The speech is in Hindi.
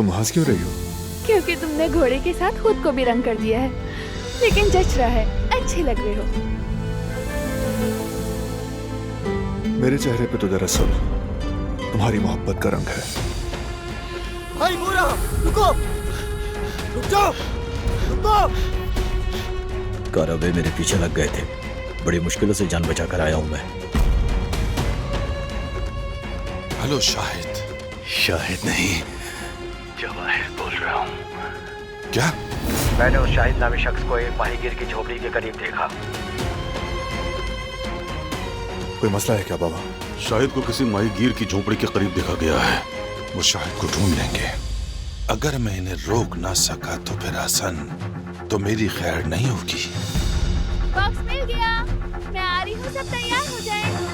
तुम हंस क्यों रही हो? क्योंकि तुमने घोड़े के साथ खुद को भी रंग कर दिया है, लेकिन जच रहा है, अच्छे लग रहे हो। मेरे चेहरे पे तो दरअसल तुम्हारी मोहब्बत का रंग है। भाई गोरा, रुको, रुक जाओ, रुको। कारवे मेरे पीछे लग गए थे, बड़ी मुश्किलों से जान बचा कर आया हूं मैं। हेलो शाहिद। शाहिद नहीं, जवाहिद बोल रहा हूँ। क्या? मैंने उस शाहिद नामी शख्स को एक माहीगीर की झोपड़ी के करीब देखा। कोई मसला है क्या बाबा? शाहिद को किसी माहीगीर की झोपड़ी के करीब देखा गया है। वो शाहिद को ढूंढ लेंगे। अगर मैं इन्हें रोक ना सका तो फिर हसन तो मेरी खैर नहीं होगी। बॉक्स मिल गया, मैं आ रही हूँ, सब तैयार हो जाए।